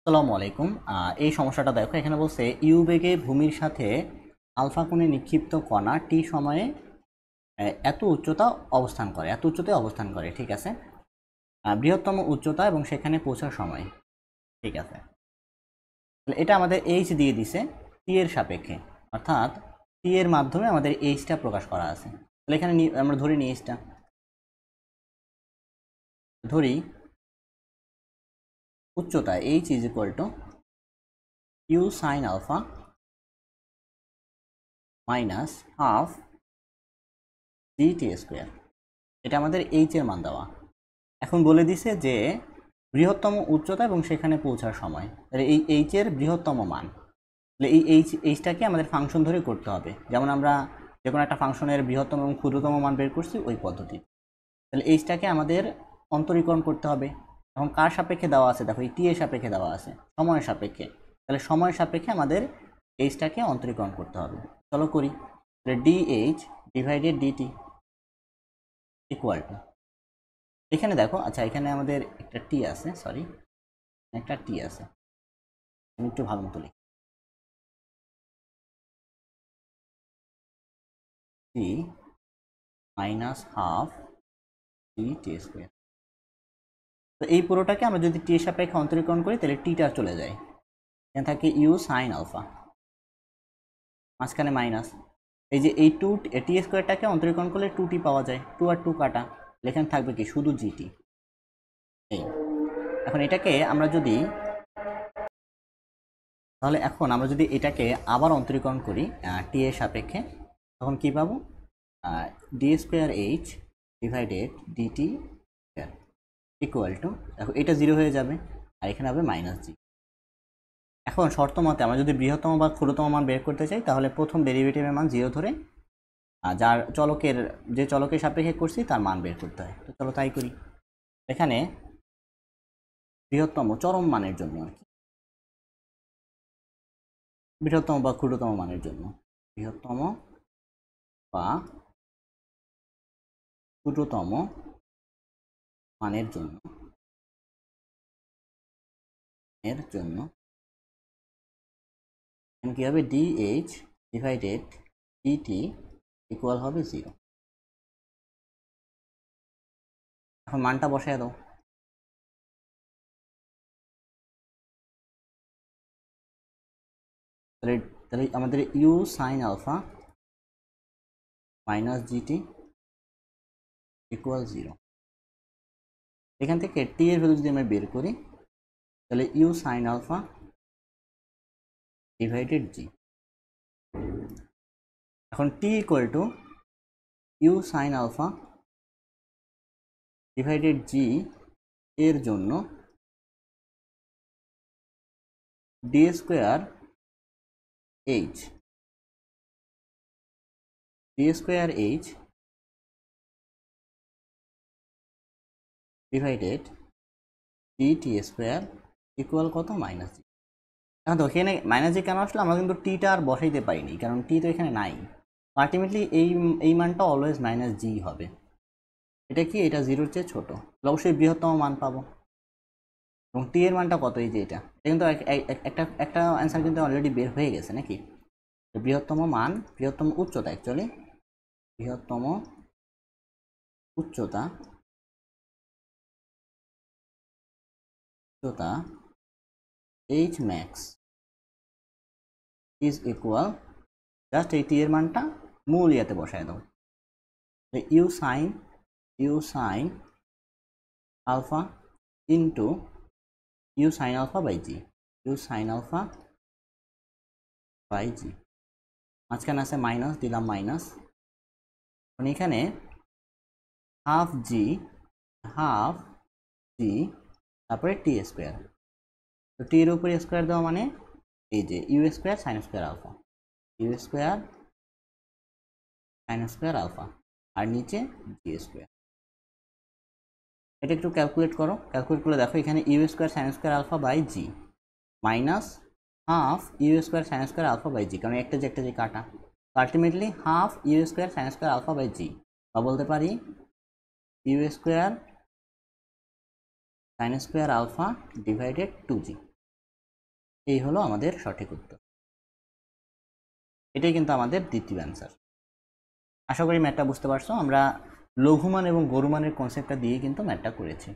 আসসালামু আলাইকুম। এই সমস্যাটা দেখো, এখানে বলছে ইউ বেগে ভূমির সাথে আলফা কোণে নিক্ষিপ্ত কণা টি সময়ে এত উচ্চতায় অবস্থান করে। ঠিক আছে। বৃহত্তম উচ্চতা এবং সেখানে পৌঁছার সময়। ঠিক আছে, তাহলে এটা আমাদের এইচ দিয়ে দিছে টি এর সাপেক্ষে, অর্থাৎ টি এর মাধ্যমে আমাদের এইচটা প্রকাশ করা আছে। তাহলে এখানে আমরা ধরি নি এইচটা, ধরি উচ্চতা h is equal to you sine alpha minus half g t square. এটা আমাদের এইচ এর মান দেওয়া। এখন বলে দিছে যে বৃহত্তম উচ্চতা এবং সেখানে পৌঁছার সময়, তাহলে এই এইচ এর বৃহত্তম মান। তাহলে এই এইচটাকে আমাদের ফাংশন ধরে করতে হবে, যেমন আমরা যে কোনো একটা ফাংশনের বৃহত্তম এবং ক্ষুদ্রতম মান বের করছি ওই পদ্ধতি। তাহলে এইচটাকে আমাদের অন্তরীকরণ করতে হবে। এখন কার সাপেক্ষে দেওয়া আছে? দেখো এই টি এর সাপেক্ষে দেওয়া আছে, সময়ের সাপেক্ষে। তাহলে সময়ের সাপেক্ষে আমাদের এইচটাকে অন্তরীকরণ করতে হবে। চলো করি। তাহলে d h divided d t equal to, এখানে দেখো, আচ্ছা এখানে আমাদের একটা টি আছে, সরি একটা টি আছে, আমি একটু ভালো মতো লিখি। টি মাইনাস হাফ টি টি স্কোয়ার। তো এই পুরোটাকে আমরা যদি টি এর সাপেক্ষে অন্তরীকরণ করি তাহলে টিটা চলে যায়, এখানে থাকে ইউ সাইন আলফা, মাঝখানে মাইনাস। এই যে এই টু টি স্কোয়ারটাকে অন্তরীকরণ করলে টু টি পাওয়া যায়, টু আর টু কাটা, এখানে থাকবে কি শুধু জিটি। এই এখন এটাকে আমরা যদি, তাহলে এখন আমরা যদি এটাকে আবার অন্তরীকরণ করি টি এর সাপেক্ষে, তখন কি পাবো? D square H divided d t square equal to, দেখো এটা জিরো হয়ে যাবে আর এখানে হবে মাইনাস জি। এখন শর্ত মতে আমরা যদি বৃহত্তম বা ক্ষুদ্রতম মান বের করতে চাই তাহলে প্রথম ডেরিভেটিভের মান জিরো ধরে যার যে চলকের সাপেক্ষে করছি তার মান বের করতে হয়। তো চলো তাই করি। এখানে বৃহত্তম চরম মানের জন্য আর কি, বৃহত্তম বা ক্ষুদ্রতম মানের জন্য, বৃহত্তম বা ক্ষুদ্রতম মানের জন্য কি হবে? D h divided d t equal হবে জিরো। এখন মানটা বসায় দাও। তাহলে তাহলে আমাদের u sine alpha minus g t equal zero. এখান থেকে টি এর ভ্যালু যদি আমরা বের করি তাহলে U sine alpha divided G. এখন T equal to you sine alpha divided G এর জন্য D square H divided D T square equal কত? Minus G. এখন তো এখানে মাইনাস জি কেন আসলে? আমরা কিন্তু টিটা আর বসাইতে পারিনি, কারণ টি তো এখানে নাই। আলটিমেটলি এই মানটা অলওয়েজ মাইনাস জি হবে। এটা কি? এটা জিরোর চেয়ে ছোট, অবশ্যই বৃহত্তম মান পাবো। এবং টি এর মানটা কত? এই যে এটা কিন্তু একটা অ্যান্সার কিন্তু অলরেডি বের হয়ে গেছে নাকি? বৃহত্তম মান, বৃহত্তম উচ্চতা, অ্যাকচুয়ালি বৃহত্তম উচ্চতা H max is equal, just এই টি এর মানটা মূল ইয়াতে বসায় দাও। U sine alpha into U sine alpha by G, মাঝখানে আছে মাইনাস, দিলাম মাইনাস। মানে এখানে হাফ জি তারপরে টি স্কোয়ার। তো টি এর উপরে স্কোয়ার দেওয়া মানে এই যে U square sine square alpha, আর নিচে জি স্কোয়ার। এটা একটু ক্যালকুলেট করে দেখো, এখানে U square sine square alpha by G minus half U square sine square alpha by G, কারণ একটা যে কাটা। Ultimately half U square sine square alpha by G, বা বলতে পারি U square sine square alpha divided two G. এই হলো আমাদের সঠিক উত্তর। এটাই কিন্তু আমাদের দ্বিতীয় অ্যান্সার। আশা করি ম্যাথটা বুঝতে পারছো। আমরা লঘুমান এবং গরুমানের কনসেপ্টটা দিয়ে কিন্তু ম্যাথটা করেছি।